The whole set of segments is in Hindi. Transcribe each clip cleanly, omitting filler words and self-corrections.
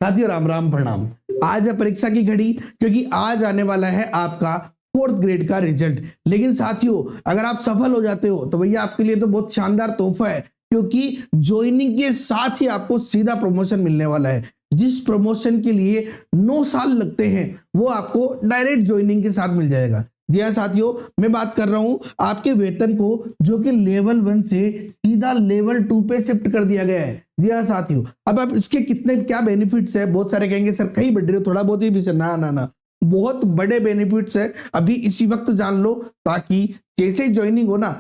साथियों राम राम प्रणाम। आज है परीक्षा की घड़ी, क्योंकि आज आने वाला है आपका फोर्थ ग्रेड का रिजल्ट। लेकिन साथियों अगर आप सफल हो जाते हो तो भैया आपके लिए तो बहुत शानदार तोहफा है, क्योंकि ज्वाइनिंग के साथ ही आपको सीधा प्रमोशन मिलने वाला है। जिस प्रमोशन के लिए 9 साल लगते हैं वो आपको डायरेक्ट ज्वाइनिंग के साथ मिल जाएगा। जी हाँ साथियों, मैं बात कर रहा हूं आपके वेतन को, जो कि लेवल 1 से सीधा लेवल 2 पे शिफ्ट कर दिया गया है। जी हाँ साथियों, अब इसके कितने क्या बेनिफिट्स है, बहुत सारे कहेंगे सर कहीं बढ़ रहे हो, थोड़ा बहुत ही भी सर, ना ना ना, बहुत बड़े बेनिफिट्स है। अभी इसी वक्त जान लो, ताकि जैसे ही ज्वाइनिंग हो ना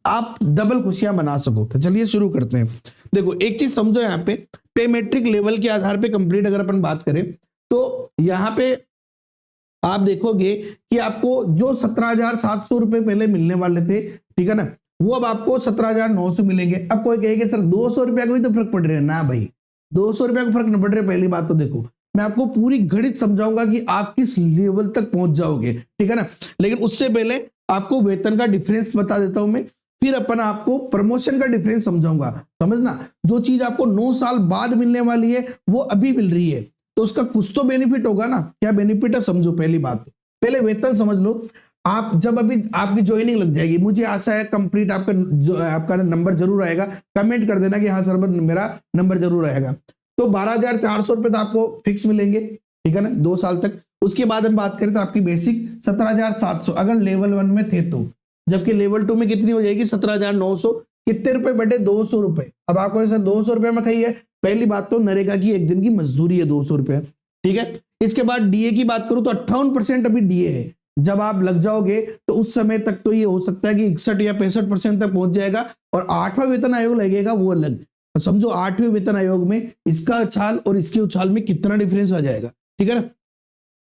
आप डबल खुशियां मना सको। तो चलिए शुरू करते हैं। देखो एक चीज समझो, यहाँ पे मेट्रिक लेवल के आधार पे कंप्लीट अगर अपन बात करें तो यहाँ पे आप देखोगे कि आपको जो 17,700 रुपए पहले मिलने वाले थे, ठीक है ना, वो अब आपको 17,900 मिलेंगे। अब कोई कहेगा सर 200 रुपया का भी तो फर्क पड़ रहा है ना भाई, 200 रुपया का फर्क नहीं पड़ रहा है। पहली बात तो देखो, मैं आपको पूरी गणित समझाऊंगा कि आप किस लेवल तक पहुंच जाओगे, ठीक है ना। लेकिन उससे पहले आपको वेतन का डिफरेंस बता देता हूं मैं, फिर अपन आपको प्रमोशन का डिफरेंस समझाऊंगा। समझना, जो चीज आपको 9 साल बाद मिलने वाली है वो अभी मिल रही है, तो उसका कुछ तो बेनिफिट होगा ना। क्या बेनिफिट है समझो। पहली बात, पहले वेतन समझ लो। आप जब अभी आपकी ज्वाइनिंग लग जाएगी, मुझे आशा है कंप्लीट आपका नंबर जरूर आएगा। कमेंट कर देना कि हाँ सर मेरा नंबर जरूर आएगा। तो 12,400 रुपए तो आपको फिक्स मिलेंगे, ठीक है ना, 2 साल तक। उसके बाद हम बात करें तो आपकी बेसिक 17,700 अगर लेवल 1 में थे तो, जबकि लेवल 2 में कितनी हो जाएगी 17,900। कितने रुपए बढ़े, 200 रुपए। अब आपको सर 200 रुपए में कही है, पहली बात तो नरेगा की एक दिन की मजदूरी है 200 रुपए, ठीक है। इसके बाद डीए की बात करूं तो 58% अभी डीए है। जब आप लग जाओगे तो उस समय तक तो ये हो सकता है कि 61 या 65% तक पहुंच जाएगा। और 8वां वेतन आयोग लगेगा वो अलग। तो समझो 8वें वेतन आयोग में इसका उछाल और इसके उछाल में कितना डिफरेंस आ जाएगा, ठीक है ना।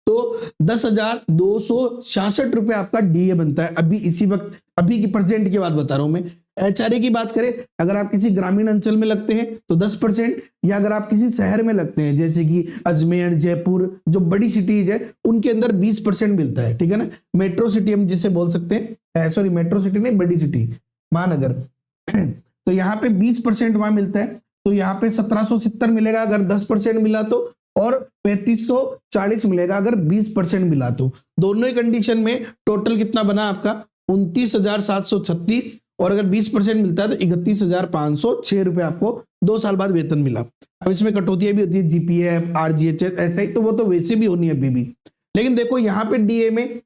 तो 10,266 रुपए आपका डीए बनता है अभी इसी वक्त, अभी की प्रेजेंट की बात बता रहा हूं मैं। एचआरए की बात करें, अगर आप किसी ग्रामीण अंचल में लगते हैं तो 10%, या अगर आप किसी शहर में लगते हैं जैसे कि अजमेर, जयपुर, जो बड़ी सिटीज है उनके अंदर 20% मिलता है, ठीक है ना। मेट्रो सिटी हम जिसे बोल सकते हैं, सॉरी मेट्रो सिटी नहीं, बड़ी सिटी, महानगर तो यहाँ पे 20% वहां मिलता है। तो यहाँ पे 1770 मिलेगा अगर 10% मिला तो, और 3540 मिलेगा अगर 20% मिला तो। दोनों ही कंडीशन में टोटल कितना बना आपका 29,736, और अगर 20% मिलता है तो 31,506 रुपए आपको 2 साल बाद वेतन मिला। अब इसमें कटौतियां भी होती है, जीपीएफ, आरजीएचएस, ऐसा ही, तो वो तो वैसे भी होनी है अभी भी। लेकिन देखो यहाँ पे डीए में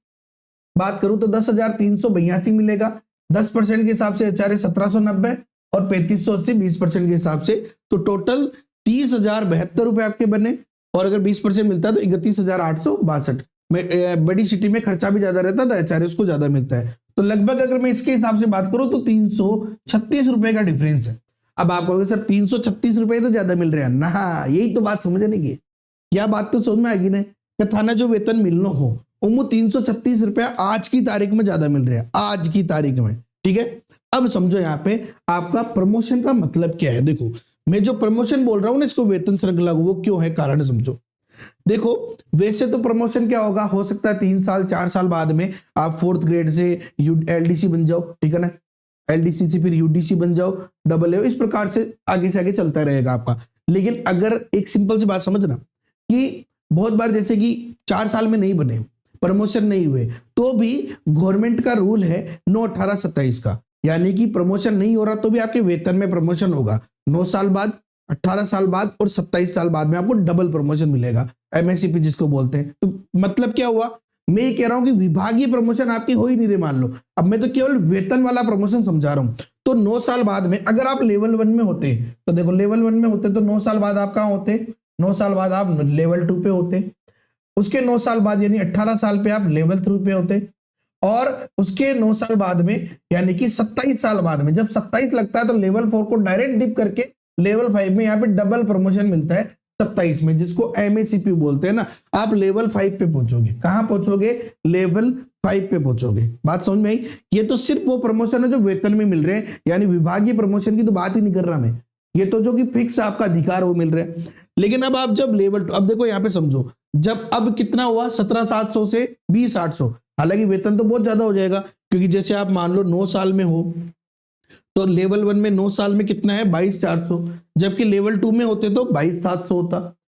बात करूं तो 10,382 मिलेगा 10% के हिसाब से, एचआरए 1790, और 3580 20% के हिसाब से। तो टोटल 30,072 रुपए आपके बने, और अगर 20% मिलता है तो 31,862। बड़ी सिटी में खर्चा भी ज्यादा रहता था, एचआरए उसको ज्यादा मिलता है। तो लगभग अगर मैं इसके हिसाब से बात करूं तो 336 रुपए का डिफरेंस है। अब आप कहोगे सर 336 रुपए तो ज्यादा मिल रहे हैं ना, यही तो बात समझने की। क्या बात तो समझ में आएगी ना, थाना जो वेतन मिलना हो वो 336 रुपया आज की तारीख में ज्यादा मिल रहा है, आज की तारीख में, ठीक है। अब समझो यहाँ पे आपका प्रमोशन का मतलब क्या है। देखो मैं जो प्रमोशन बोल रहा हूं ना, इसको वेतन श्रृंखला, वो क्यों है, कारण समझो। देखो वैसे तो प्रमोशन क्या होगा, हो सकता है 3 साल 4 साल बाद में आप 4th ग्रेड से एलडीसी बन जाओ, ठीक है ना, एलडीसी से फिर यूडीसी बन जाओ, डबल ए, इस प्रकार से आगे चलता रहेगा आपका। लेकिन अगर एक सिंपल सी बात समझना कि बहुत बार जैसे कि 4 साल में नहीं बने, प्रमोशन नहीं हुए, तो भी गवर्नमेंट का रूल है 9-18-27 का, यानी कि प्रमोशन नहीं हो रहा तो भी आपके वेतन में प्रमोशन होगा। 9 साल बाद, 18 साल बाद और 27 साल बाद में आपको डबल प्रमोशन मिलेगा, एमएससीपी जिसको बोलते हैं। तो मतलब क्या हुआ, मैं ये कह रहा हूं कि विभागीय प्रमोशन आपकी हो ही नहीं रही मान लो, अब मैं तो केवल वेतन वाला प्रमोशन समझा रहा हूं। तो 9 साल बाद में अगर आप लेवल 1 में होते, तो देखो लेवल 1 में होते तो 9 साल बाद आप कहां होते, 9 साल बाद आप लेवल 2 पे होते, उसके 9 साल बाद यानी 18 साल पे आप लेवल 3 पे होते, और उसके 9 साल बाद में यानी कि 27 साल बाद में, जब 27 लगता है तो लेवल 4 को डायरेक्ट डिप करके लेवल 5 में यहाँ पे डबल प्रमोशन मिलता है 27 में, जिसको एमएसीपी बोलते हैं ना। आप लेवल 5 पे पहुंचोगे, कहां पहुंचोगे, लेवल 5 पे पहुंचोगे। बात समझ में आई। ये तो सिर्फ वो प्रमोशन है जो वेतन में मिल रहे हैं, यानी विभागीय प्रमोशन की तो बात ही नहीं कर रहा मैं, ये तो जो कि फिक्स आपका अधिकार वो मिल रहा है। लेकिन अब आप जब लेवल, अब देखो यहाँ पे समझो, जब अब कितना हुआ 17,700 से 20,800, हालांकि वेतन तो बहुत ज्यादा हो जाएगा, क्योंकि जैसे आप मान लो 9 साल में हो तो लेवल 1 में 9 साल में कितना है 22,400, जबकि लेवल 2 में होते तो 22,700 होता।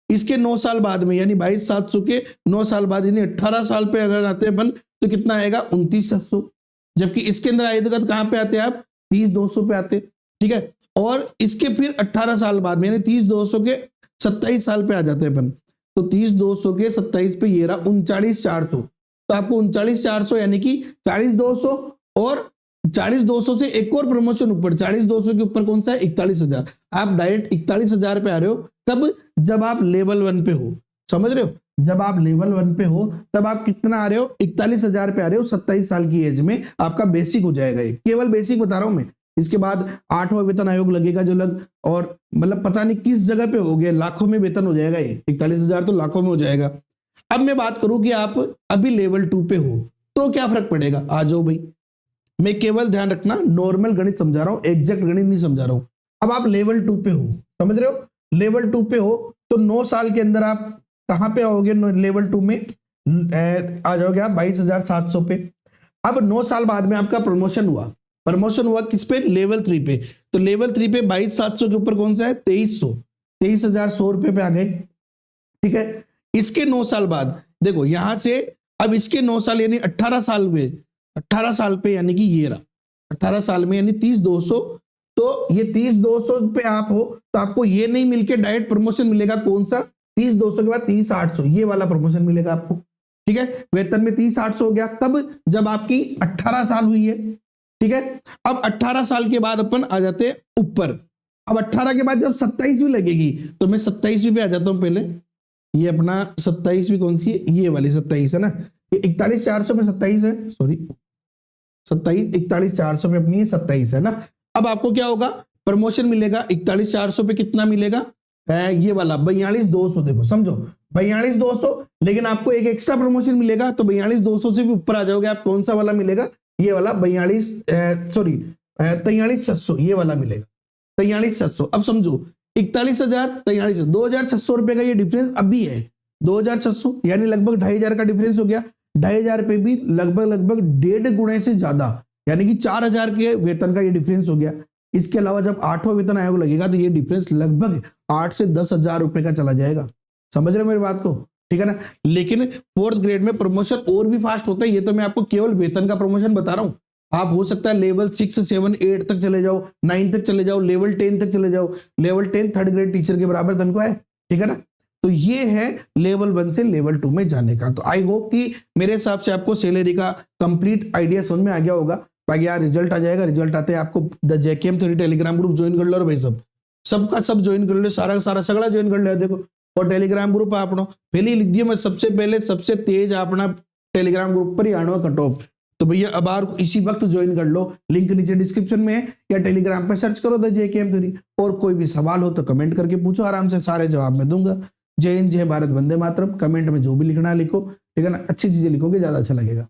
इसके 9 साल बाद में यानी 22,700 के 9 साल बाद यानी 18 साल पे अगर आते हैं अपन तो कितना आएगा 29,700। जबकि इसके अंदर आयदगत कहाँ पे आते हैं आप 30,200 पे आते, ठीक है। और इसके फिर 18 साल बाद में यानी 30,200 के 27 साल पे आ जाते हैं अपन, तो 30,200 के 27 पे ये रहा 39,400। तो आपको 39,400 यानी कि 40,200 और 40,200 से एक और प्रमोशन ऊपर, 40,200 के ऊपर कौन सा है 41,000। आप डायरेक्ट 41,000 पे आ रहे हो। कब? जब आप लेवल 1 पे हो, समझ रहे हो। जब आप लेवल 1 पे हो तब आप कितना आ रहे हो 41,000 पे आ रहे हो। 27 साल की एज में आपका बेसिक हो जाएगा, ये केवल बेसिक बता रहा हूं मैं। इसके बाद 8वां वेतन आयोग लगेगा जो लग, और मतलब पता नहीं किस जगह पे हो गया, लाखों में वेतन हो जाएगा ये 41,000 तो लाखों में हो जाएगा। अब मैं बात करूं कि आप अभी लेवल 2 पे हो तो क्या फर्क पड़ेगा। आ जाओ भाई, मैं केवल ध्यान रखना नॉर्मल गणित समझा रहा हूं, एग्जैक्ट गणित नहीं समझा रहा हूं। अब आप लेवल 2 पे हो, समझ रहे हो। लेवल 2 पे हो तो 9 साल के अंदर आप कहां पे आओगे लेवल 2 में, आ जाओगे आप 22,700 पे। अब 9 साल बाद में आपका प्रमोशन हुआ, प्रमोशन हुआ किस पे लेवल 3 पे, तो लेवल 3 पे 22,700 के ऊपर कौन सा है 2300, 23,100 रुपए पे आ गए, ठीक है। इसके 9 साल बाद देखो यहां से, अब इसके 9 साल यानी 18 साल में, 18 साल पे यानी कि ये रहा 18 साल में यानी 30,200। तो ये 30,200 पे आप हो तो आपको ये नहीं मिलके डायरेक्ट प्रमोशन मिलेगा कौन सा 30,200 के बाद 30,800, ये वाला प्रमोशन मिलेगा आपको, ठीक है। वेतन में 30,800 हो गया, कब? जब आपकी 18 साल हुई है, ठीक है। अब 18 साल के बाद अपन आ जाते हैं ऊपर। अब 18 के बाद जब 27वीं लगेगी तो मैं 27वीं पे आ जाता हूं। पहले ये अपना 27वीं कौन सी है, ये वाली 27 है ना, ये 41,400 में 27 है, सॉरी 27, 41,400 पे अपनी 27 है ना। अब आपको क्या होगा प्रमोशन मिलेगा 41,400 पे, कितना मिलेगा ये वाला 42,200। देखो समझो 42,200, लेकिन आपको एक एक्स्ट्रा प्रमोशन मिलेगा तो 42,200 से भी ऊपर आ जाओगे आप। कौन सा वाला मिलेगा, ये वाला 43,600, ये वाला मिलेगा 43,600। अब समझो 41,000 43 2,600 रुपए का ये डिफरेंस अभी है, 2,600 यानी लगभग 2,500 का डिफरेंस हो गया। 2,500 पे भी लगभग 1.5 गुणे से ज्यादा यानी कि 4,000 के वेतन का ये डिफरेंस हो गया। इसके अलावा जब 8वां वेतन आयोग लगेगा तो ये डिफरेंस लगभग 8 से 10,000 रुपए का चला जाएगा। समझ रहे हो मेरी बात को, ठीक है ना। लेकिन 4th ग्रेड में प्रमोशन और भी फास्ट होता है। ये तो मैं आपको केवल वेतन का प्रमोशन बता रहा हूं। आप हो सकता है लेवल 6 7 8 तक चले जाओ, 9 तक चले जाओ, लेवल 10 तक चले जाओ। लेवल 10 3rd ग्रेड टीचर के बराबर तनख्वाह है, ठीक है ना। तो ये है लेवल 1 से लेवल 2 में जाने का। तो आई होप कि मेरे हिसाब से आपको सैलरी का कंप्लीट आइडिया समझ में आ गया होगा। बाकी यार रिजल्ट आ जाएगा, रिजल्ट आते हैं आपको the JKM theory Telegram group join कर लो। और भाई सबका सब ज्वाइन कर लो, सारा का सारा सगड़ा ज्वाइन कर लो। देखो और टेलीग्राम ग्रुप आपनो पहले लिख दिया मैं, सबसे पहले सबसे तेज अपना टेलीग्राम ग्रुप पर ही आना कट ऑफ। तो भैया अब आर इसी वक्त ज्वाइन कर लो, लिंक नीचे डिस्क्रिप्शन में है, या टेलीग्राम पे सर्च करो द जेकेएम थ्योरी। और कोई भी सवाल हो तो कमेंट करके पूछो, आराम से सारे जवाब मैं दूंगा। जय हिंद, जय भारत, वंदे मातरम। कमेंट में जो भी लिखना है लिखो, ठीक है ना। अच्छी चीजें लिखोगे ज्यादा अच्छा लगेगा।